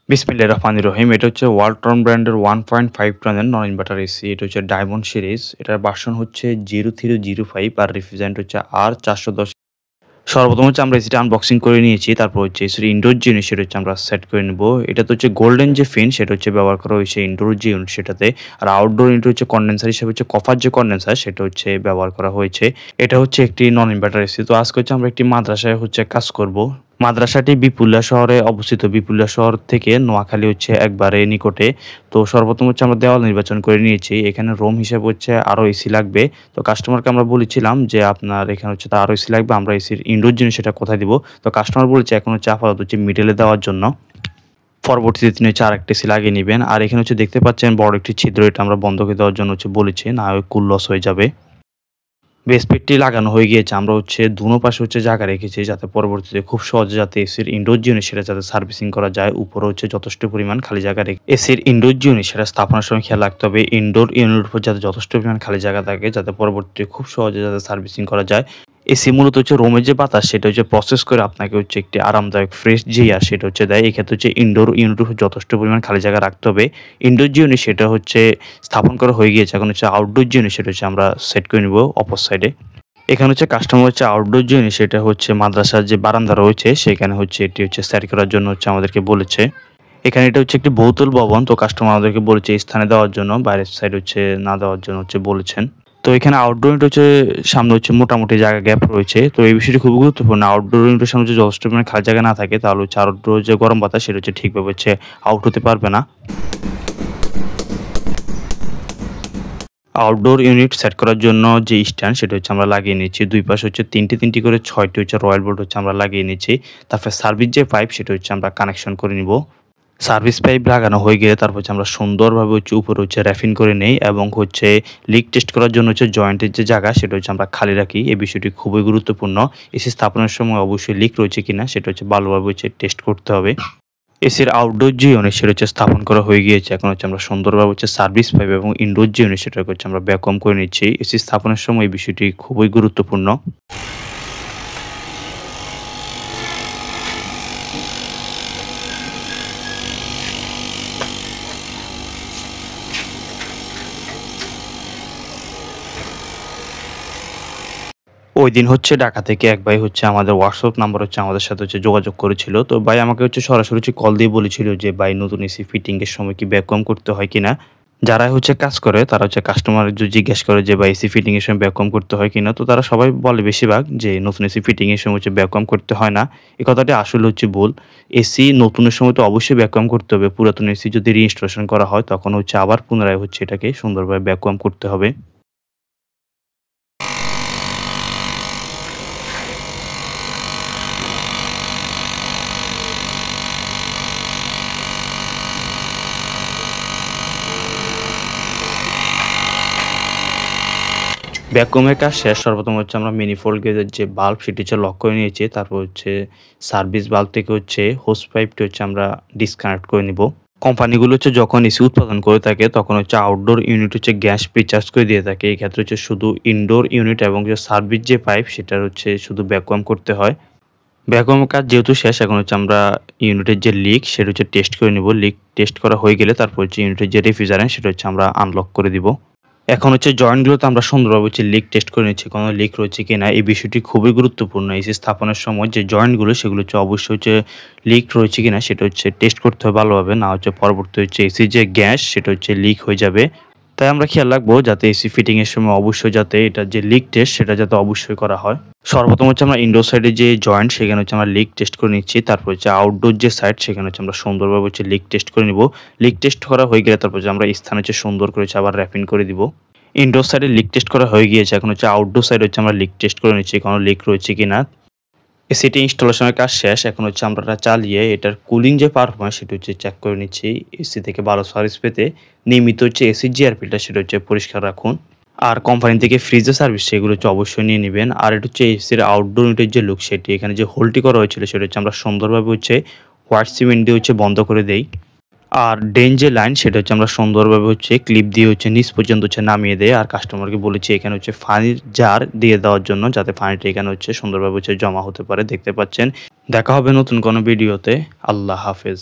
বিসমিল্লাহির রহমানির রহিম। এটা হচ্ছে ওয়ালটন ব্র্যান্ডের 1.5 টনের নন ইনভার্টার এসি। এটা হচ্ছে ডায়মন্ড সিরিজ। এটার ভার্সন হচ্ছে 0305 আর রিফ্রিজারেন্ট হচ্ছে R410। সর্বপ্রথম হচ্ছে আমরা এসিটা আনবক্সিং করে নিয়েছি। তারপর হচ্ছে এসির ইনডোর যে ইউনিট সেটা হচ্ছে আমরা সেট করে নেব। এটাতে হচ্ছে গোল্ডেন যে ফিন সেটা হচ্ছে ব্যবহার করা হয়েছে ইনডোর যে ইউনিট সেটাতে। আর আউটডোর ইউনিট হচ্ছে কনডেন্সার হিসেবে হচ্ছে কপার যে কনডেন্সার সেটা হচ্ছে ব্যবহার করা হয়েছে। এটা হচ্ছে একটি নন ইনভার্টার এসি। তো আজকে হচ্ছে আমরা একটি মাদ্রাসায় হচ্ছে কাজ করব। মাদ্রাসাটি বিপুলিয়া শহরে অবস্থিত। বিপুলিয়া শহর থেকে নোয়াখালী হচ্ছে একবারে নিকটে। তো সর্বপ্রথম হচ্ছে আমরা দেওয়াল নির্বাচন করে নিয়েছি। এখানে রুম হিসেবে হচ্ছে আরও এসি লাগবে। তো কাস্টমারকে আমরা বলেছিলাম যে আপনার এখানে হচ্ছে আরও এসি লাগবে, আমরা এসির ইনডোর জিনিস সেটা কোথায় দিব। তো কাস্টমার বলেছে এখন হচ্ছে আপাতত হচ্ছে মিডলে দেওয়ার জন্য। পরবর্তীতে তিনি হচ্ছে আরেকটা এসি লাগিয়ে নেবেন। আর এখানে হচ্ছে দেখতে পাচ্ছেন বড় একটি ছিদ্র, এটা আমরা বন্ধ করে দেওয়ার জন্য হচ্ছে বলেছি, না হয় কুল লস হয়ে যাবে। বেস প্লেটটি লাগানো হয়ে গিয়েছে। আমরা হচ্ছে দুনো পাশে হচ্ছে জায়গা রেখেছি যাতে পরবর্তীতে খুব সহজে যাতে এসির ইনডোর জিনিস সেটা যাতে সার্ভিসিং করা যায়। উপরে হচ্ছে যথেষ্ট পরিমাণ খালি জায়গা রেখে এসির ইনডোর জিনিস সেটা স্থাপনের সময় খেয়াল রাখতে হবে ইনডোর ইউনিটের উপর যাতে যথেষ্ট পরিমাণ খালি জায়গা থাকে যাতে পরবর্তীতে খুব সহজে যাতে সার্ভিসিং করা যায়। এসি মূলত হচ্ছে রুমের যে বাতাস সেটা হচ্ছে প্রসেস করে আপনাকে হচ্ছে একটি আরামদায়ক ফ্রেশ যে এয়ার সেটা হচ্ছে দেয়। এক্ষেত্রে হচ্ছে ইনডোর ইউনিট যথেষ্ট পরিমাণ খালি জায়গা রাখতে হবে। ইনডোর যে ইউনিট সেটা হচ্ছে স্থাপন করা হয়ে গিয়েছে। এখন হচ্ছে আউটডোর যে ইউনিট সেটা হচ্ছে আমরা সেট করে নিব অপর সাইডে। এখানে হচ্ছে কাস্টমার হচ্ছে আউটডোর জিনিস সেটা হচ্ছে মাদ্রাসার যে বারান্দা রয়েছে সেখানে হচ্ছে এটি হচ্ছে সেট করার জন্য হচ্ছে আমাদেরকে বলেছে। এখানে এটা হচ্ছে একটি বহুতল ভবন। তো কাস্টমার আমাদেরকে বলেছে এই স্থানে দেওয়ার জন্য, বাইরের সাইড হচ্ছে না দেওয়ার জন্য হচ্ছে বলেছেন। তো এখানে আউটডোর ইউনিট হচ্ছে সামনে হচ্ছে মোটামুটি জায়গা গ্যাপ রয়েছে। তো এই বিষয়টি খুবই গুরুত্বপূর্ণ। আউটডোর ইউনিটের সামনে যদি যথেষ্ট পরিমাণে খালি জায়গা না থাকে তাহলে হচ্ছে আউটডোর যে গরম বাতাস সেটা হচ্ছে ঠিকভাবে হচ্ছে আউট হতে পারবে না। আউটডোর ইউনিট সেট করার জন্য যে স্ট্যান্ড সেটা হচ্ছে আমরা লাগিয়ে নিচ্ছি। দুই পাশে হচ্ছে তিনটি করে 6টি হচ্ছে রয়্যাল বোল্ট হচ্ছে আমরা লাগিয়ে নিচ্ছি। তারপর সার্ভিস যে পাইপ সেটা হচ্ছে আমরা কানেকশন করে নিব। সার্ভিস পাইপ লাগানো হয়ে গেলে তারপর হচ্ছে আমরা সুন্দরভাবে হচ্ছে উপরে হচ্ছে র্যাফিং করে নেই এবং হচ্ছে লিক টেস্ট করার জন্য হচ্ছে জয়েন্টের যে জায়গা সেটা হচ্ছে আমরা খালি রাখি। এই বিষয়টি খুবই গুরুত্বপূর্ণ। এসি স্থাপনের সময় অবশ্যই লিক রয়েছে কিনা সেটা হচ্ছে ভালোভাবে হচ্ছে টেস্ট করতে হবে। এসির আউটডোর যে ইউনিট সেটা হচ্ছে স্থাপন করা হয়ে গিয়েছে। এখন হচ্ছে আমরা সুন্দরভাবে হচ্ছে সার্ভিস পাইপ এবং ইনডোর যে ইউনিট সেটাকে হচ্ছে আমরা ভ্যাকুয়াম করে নিচ্ছি। এসি স্থাপনের সময় এই বিষয়টি খুবই গুরুত্বপূর্ণ। ওইদিন হচ্ছে ঢাকা থেকে এক ভাই হচ্ছে আমাদের হোয়াটসঅ্যাপ নাম্বার হচ্ছে আমাদের সাথে হচ্ছে যোগাযোগ করেছিল। তো ভাই আমাকে হচ্ছে সরাসরি হচ্ছে কল দিয়ে বলেছিল যে ভাই নতুন এসি ফিটিং এর সময় কি ভ্যাকুয়াম করতে হয় কিনা? যারাই হচ্ছে কাজ করে তারা হচ্ছে কাস্টমার জিজ্ঞেস করে যে ভাই এসি ফিটিং এর সময় ভ্যাকুয়াম করতে হয় কিনা? তো তারা সবাই বলে বেশিরভাগ যে নতুন এসি ফিটিং এর সময় হচ্ছে ভ্যাকুয়াম করতে হয় না। এই কথাটি আসলে হচ্ছে ভুল। এসি নতুনের সময় তো অবশ্যই ভ্যাকুয়াম করতে হবে। পুরাতন এসি যদি রিইনস্টলেশন করা হয় তখন হচ্ছে আবার পুনরায় হচ্ছে এটাকে সুন্দরভাবে ভ্যাকুয়াম করতে হবে। ভ্যাকুয়ামের কাজ শেষ। সর্বপ্রথম হচ্ছে আমরা ম্যানিফোল্ড গেজের যে বাল্ব সেটি হচ্ছে লক করে নিয়েছি। তারপর হচ্ছে সার্ভিস বাল্ব থেকে হচ্ছে হোস পাইপটি হচ্ছে আমরা ডিসকানেক্ট করে নিব। কোম্পানিগুলো হচ্ছে যখন এসি উৎপাদন করে থাকে তখন হচ্ছে আউটডোর ইউনিট হচ্ছে গ্যাস প্রিচার্জ করে দিয়ে থাকে। এই ক্ষেত্রে হচ্ছে শুধু ইনডোর ইউনিট এবং যে সার্ভিস যে পাইপ সেটার হচ্ছে শুধু ভ্যাকুয়াম করতে হয়। ভ্যাকুয়ামের কাজ যেহেতু শেষ এখন হচ্ছে আমরা ইউনিটের যে লিক সেটা হচ্ছে টেস্ট করে নিব। লিক টেস্ট করা হয়ে গেলে তারপর হচ্ছে ইউনিটের যে রেফ্রিজারেন্ট সেটা হচ্ছে আমরা আনলক করে দিব। এখন হচ্ছে জয়েন্টগুলোতে আমরা সুন্দরভাবে হচ্ছে লিক টেস্ট করে নিচ্ছি কোনো লিক রয়েছে কিনা। এই বিষয়টি খুবই গুরুত্বপূর্ণ। এসি স্থাপনের সময় যে জয়েন্টগুলো সেগুলো হচ্ছে অবশ্যই হচ্ছে লিক রয়েছে কিনা সেটা হচ্ছে টেস্ট করতে হবে ভালোভাবে, না হচ্ছে পরবর্তী হচ্ছে এসির যে গ্যাস সেটা হচ্ছে লিক হয়ে যাবে। তাই আমরা খেয়াল রাখবো যাতে এসি ফিটিং এর সময় অবশ্যই যাতে এটা যে লিক টেস্ট সেটা যাতে অবশ্যই করা হয়। সর্বপ্রথম হচ্ছে আমরা ইনডোর সাইডে যে জয়েন্ট সেখানে হচ্ছে আমরা লিক টেস্ট করে নিচ্ছি। তারপর হচ্ছে আউটডোর যে সাইড সেখানে হচ্ছে আমরা সুন্দরভাবে হচ্ছে লিক টেস্ট করে নিব। লিক টেস্ট করা হয়ে গেলে তারপর হচ্ছে আমরা স্থান হচ্ছে সুন্দর করে হচ্ছে আবার র্যাপিং করে দিব। ইনডোর সাইডে লিক টেস্ট করা হয়ে গিয়েছে। এখন হচ্ছে আউটডোর সাইড হচ্ছে আমরা লিক টেস্ট করে নিচ্ছি কোনো লিক রয়েছে কিনা। এসিটি ইনস্টলেশনের কাজ শেষ। এখন হচ্ছে আমরা এটা চালিয়ে এটার কুলিং যে পারফরম্যান্স সেটা হচ্ছে চেক করে নিচ্ছি। এসি থেকে ভালো সার্ভিস পেতে নিয়মিত হচ্ছে এসির যে এয়ারফিল্টার সেটা হচ্ছে পরিষ্কার রাখুন। আর কোম্পানি থেকে ফ্রিজের সার্ভিস সেগুলো হচ্ছে অবশ্যই নিয়ে নেবেন। আর এটা হচ্ছে এসির আউটডোর ইউনিটের যে লুক সেটি এখানে যে হোলটি করা হয়েছিল সেটা হচ্ছে আমরা সুন্দরভাবে হচ্ছে হোয়াইট সিমেন্ট দিয়ে হচ্ছে বন্ধ করে দেই। আর ড্রেন যে লাইন সেটা হচ্ছে আমরা সুন্দরভাবে হচ্ছে ক্লিপ দিয়ে হচ্ছে নিচ পর্যন্ত হচ্ছে নামিয়ে দেয়। আর কাস্টমারকে বলেছি এখানে হচ্ছে পানির জার দিয়ে দেওয়ার জন্য যাতে পানিটা এখানে হচ্ছে সুন্দরভাবে হচ্ছে জমা হতে পারে। দেখতে পাচ্ছেন। দেখা হবে নতুন কোনো ভিডিওতে। আল্লাহ হাফেজ।